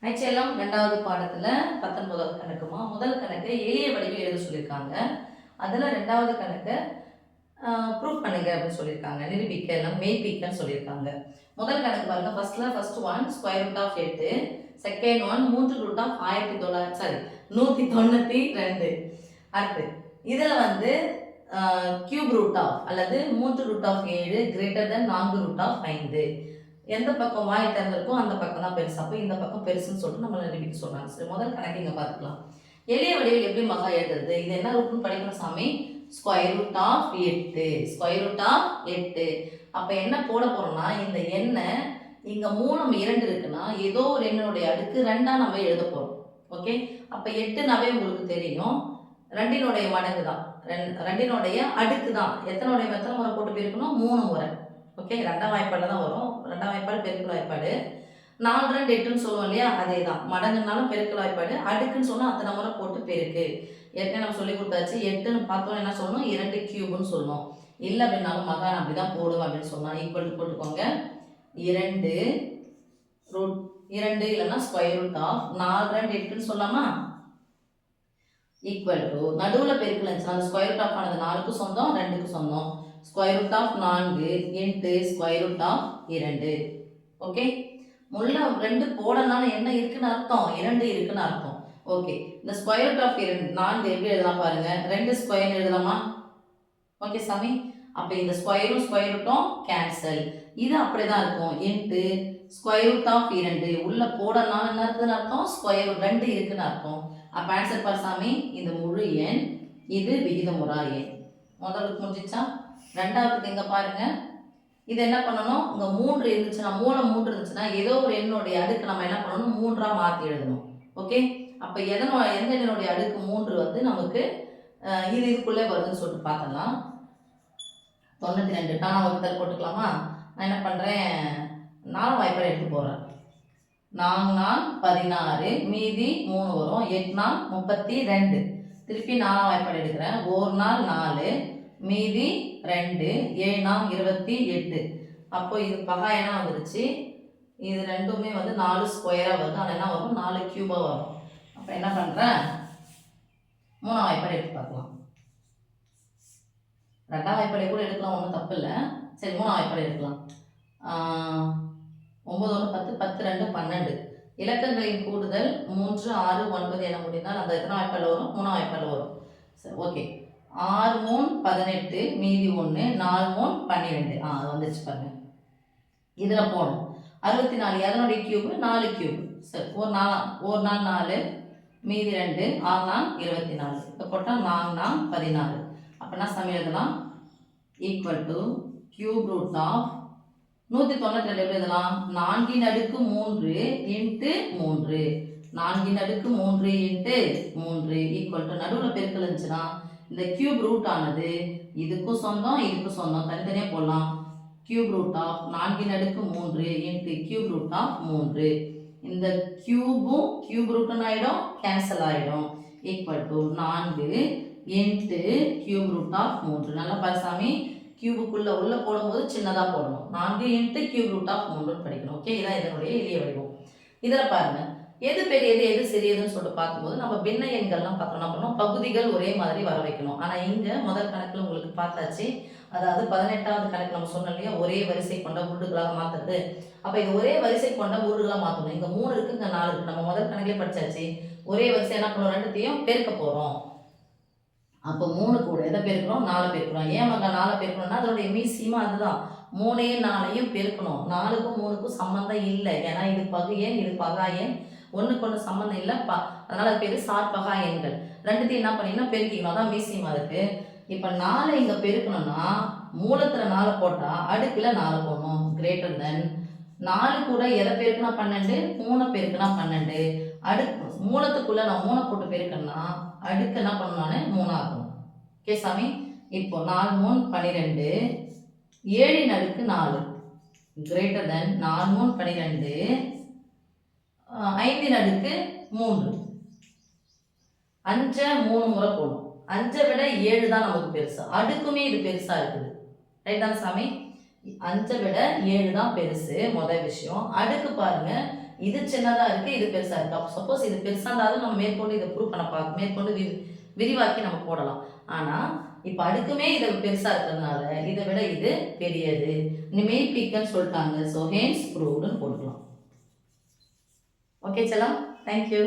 ஐச்செல்லாம் ரெண்டாவது பாடத்தில் 19வது கணக்குமா. முதல் கணக்கு எளிய வடிவில் எழுத சொல்லியிருக்காங்க. அதில் ரெண்டாவது கணக்கை ப்ரூஃப் பண்ணுங்க அப்படின்னு சொல்லியிருக்காங்க. நிரூபிக்க எல்லாம் மெய்ப்பிக்கன்னு சொல்லியிருக்காங்க. முதல் கணக்கு பாருங்க. First one square root of 8, second one 3 root of 192. அடுத்து இதில் வந்து கியூப் ரூட் ஆஃப் அல்லது 3 root of 7 greater than 4 root of 5. எந்த பக்கம் வாய் திறந்திருக்கோ அந்த பக்கம் தான் பெருசு. அப்போ இந்த பக்கம் பெருசுன்னு சொல்லிட்டு நம்ம நிரூபிக்க சொல்றாங்க. சரி, முதல் கணக்கு இங்கே பார்த்துக்கலாம். எளிய வடிவில் எப்படி மகா எழுதுறது? இது என்ன ரூட்னு படிக்கணும் சாமி. Square root of 8. Square root of 8. அப்போ என்ன போட போறோம்னா, இந்த எண்ணை இங்க மூலம் 2 இருக்குன்னா ஏதோ ஒரு எண்ணுடைய அடுக்கு 2ஆ நம்ம எழுத போறோம். ஓகே, அப்போ 8னாவே உங்களுக்கு தெரியும் 2னுடைய மடங்கு தான், 2னுடைய அடுக்கு தான். எத்தனை முறை போட்டு போயிருக்கணும்? 3 முறை. ஓகே, ரெண்டாம் வாய்ப்பாடில் தான் வரும். ரெண்டாம் வாய்ப்பாடு பெருக்கல் வாய்ப்பாடு. 4 2 8ன்னு சொல்லுவோம் இல்லையா, அதே தான். மடங்குனாலும் பெருக்கல் வாய்ப்பாடு, அடுக்குன்னு சொன்னால் அத்தனை முறை போட்டு பெருக்கு. ஏற்கனவே நம்ம சொல்லி கொடுத்தாச்சு. 8ன்னு பார்த்தோம் என்ன சொல்லணும்? 2 கியூப்னு சொல்லணும். இல்லை அப்படின்னாலும் மகான் அப்படி தான் போடுவேன் அப்படின்னு சொன்னால் ஈக்குவல் போட்டுக்கோங்க. 2 ரூட் 2 இல்லைன்னா ஸ்கொயர் ரூட் ஆஃப் 4 2 8ன்னு சொல்லாமா, ஈக்குவல் டு நடுவில் பெருக்கல் இருந்துச்சுன்னா அந்த ஸ்கொயர் ரூட் ஆஃப் ஆனது 4க்கு சொந்தம் 2க்கு சொந்தம். Square root of 4 into square root of 2. Okay, முள்ள 2 போடனால என்ன இருக்குன்னு அர்த்தம்? 2 இருக்குன்னு அர்த்தம். ஓகே, இந்த ஸ்கொயர் ரூட் ஆஃப் 4 எப்படி எழுதலாம் பாருங்க. 2 ஸ்கொயர் எழுதலாமா? ஓகே சாமி, அப்போ இந்த ஸ்கொயரும் ஸ்கொயர் ரூட்டும் கேன்சல். இது அப்படிதான் இருக்கும். இன்ட்டு ஸ்கொயர் ரூட் ஆஃப் 2 உள்ள போடனால என்ன இருக்குன்னு அர்த்தம்? ஸ்கொயர் 2 இருக்குன்னு அர்த்தம். அப்போ ஆன்சர் பாரு சாமி, இது முழு எண், இது விகிதமுறா எண். முதலுக்கு முடிஞ்சிச்சா? ரெண்டாவதுக்கு எங்க பாருங்க. இது என்ன பண்ணணும்? இங்க 3 இருந்துச்சுன்னா, மூலம் 3 இருந்துச்சுன்னா ஏதோ ஒரு எண்ணுடைய அடுக்கு நம்ம என்ன பண்ணணும்? 3ஆ மாற்றி எழுதணும். ஓகே, அப்போ எந்த எண்ணுடைய அடுக்கு 3 வந்து நமக்கு இதுக்குள்ளே வருதுன்னு சொல்லிட்டு பார்த்தலாம். 92 டானா வகுத்தல் போட்டுக்கலாமா? நான் என்ன பண்ணுறேன், 4 வாய்ப்பாடு எடுத்து போடுறேன். 4 4 16, மீதி 3 வரும். 8 4 32. திருப்பி 4 வாய்ப்பாடு எடுக்கிறேன். 1 நாள் 4, மீதி 2, 7 நாள் 28. அப்போ இது பகா என்ன வந்துருச்சு? இது ரெண்டுமே வந்து 4 ஸ்கொயராக வருது. ஆனால் என்ன வரும்? 4 கியூபாக வரும். அப்போ என்ன பண்ணுறேன், 3ஆம் வாய்ப்பாடு எடுத்து பார்க்கலாம். 2ஆம் வாய்ப்பாடு கூட எடுக்கலாம், ஒன்றும் தப்பு இல்லை. சரி, 3ஆம் வாய்ப்பாடு எடுக்கலாம். 9 1 10, 10 2 12. இலக்கங்களின் கூடுதல் 3 6 9 என முடிந்தால் அந்த எத்தனை வாய்ப்பாடு வரும்? 3ஆம் வாய்ப்பாடு வரும். சரி, ஓகே. 6 3 18, மீதி 1, 4 3 12. அது வந்துச்சு பாருங்க. இதில் போகணும் 64. எதனுடைய கியூப்? 4 கியூப். சரி, ஒரு நாள் 4, மீதி 2, 6 நாள் 24. இப்போ போட்டால் 4 நாள் 16. அப்படின்னா சமயம் எழுதலாம். Equal to cube root of 192 எப்படி எழுதலாம்? 4 அடுக்கு 3 இன்ட்டு 3. 4 அடுக்கு 3 இன்ட்டு 3 ஈக்குவல் டு நடுவில் பெருக்கல் இருந்துச்சுன்னா இந்த கியூப் ரூட் ஆனது இதுக்கும் சொந்தம் இதுக்கும் சொந்தம், தனித்தனியாக போடலாம். கியூப் ரூட் ஆஃப் 4 அடுக்கு 3 இன்ட்டு கியூப் ரூட் ஆஃப் 3. இந்த கியூபும் கியூப் ரூட்னு ஆகிடும், கேன்சல் ஆகிடும். Equal to 4 into cube root of 3. நல்லா பாருசாமி, கியூபுக்குள்ளே உள்ள போடும்போது சின்னதாக போடணும். 4 இன்ட்டு கியூப் ரூட் ஆஃப் 3 படிக்கணும். ஓகே, இதான் இதனுடைய எளிய வடிவம். இதில் பாருங்க, எது பெரியது எது சிறியதுன்னு சொல்லிட்டு பார்க்கும்போது நம்ம பின்ன எண்கள்லாம் பார்த்தோம்னா பண்ணோம், பகுதிகள் ஒரே மாதிரி வர வைக்கணும். ஆனால் இங்கே முதல் கணக்கில் உங்களுக்கு பார்த்தாச்சு. அதாவது 18வது கணக்கு நம்ம சொன்னோம் இல்லையா, ஒரே வரிசை கொண்ட உருடுகளாக மாற்றுறது. அப்போ இது ஒரே வரிசை கொண்ட உருடுகளாக மாற்றணும். இங்கே 3 இருக்குது, இங்கே 4 இருக்குது. நம்ம முதல் கணக்கிலே படிச்சாச்சு. ஒரே வரிசை என்ன பண்ணுவோம்? ரெண்டுத்தையும் பெருக்க போகிறோம். அப்போ 3 கூட எதை பெருக்கிறோம்? 4 பெருக்கிறோம். ஏன் மகா 4 பெருக்கணும்னா அதோடைய மீசியமாக அதுதான். 3ஐயும் 4ஐயும் பெருக்கணும். 4க்கும் 3க்கும் சம்மந்தம் இல்லை. ஏன்னா இது பகு எண், இது பகா எண், ஒன்றுக்கு ஒன்று சம்மந்தம் இல்லை. அதனால் அது பேர் சார்பகா எண்கள். ரெண்டுத்தையும் என்ன பண்ணிங்கன்னா பெருக்கிக்கணும். அதான் மீசியம் அதுக்கு. இப்போ 4 இங்கே பெருக்கணும்னா மூலத்தில் 4 போட்டால் அடுக்கில் 4 போடணும். கிரேட்டர் தென் 4 கூட எதை பெருக்குனா 12, 3 பெருக்குனா 12. அடுக்கு மூலத்துக்குள்ளே நான் 3 போட்டு பெருக்கணும்னா அடுக்கு என்ன பண்ணணும்? 3 ஆகணும். ஓகே சாமி, இப்போ 4 3 12, 7 அடுக்கு 4 கிரேட்டர் தென் 4 3 12, 5 அடுக்கு 3. 5 3 முறை போடணும். 5 விட 7 தான் நமக்கு பெருசு. அடுக்குமே இது பெருசா இருக்குது. ரைட் தானே சாமி? 5 விட 7 தான் பெருசு. முதல் விஷயம். அடுக்கு பாருங்க, இது சின்னதாக இருக்குது, இது பெருசாக இருக்குது. அப்போ சப்போஸ் இது பெருசாக இருந்தாலும் நம்ம மேற்கொண்டு இதை ப்ரூவ் பண்ண மேற்கொண்டு விரிவாக்கி நம்ம போடலாம். ஆனால் இப்போ அடுக்குமே இதை பெருசாக இருக்கிறதுனால இதை விட இது பெரியது. இனிமேல் பிக்குன்னு சொல்லிட்டாங்க. ஸோ ஹேன்ஸ் ப்ரூவ்டுன்னு போட்டுக்கலாம். ஓகே செல்லம், தேங்க்யூ.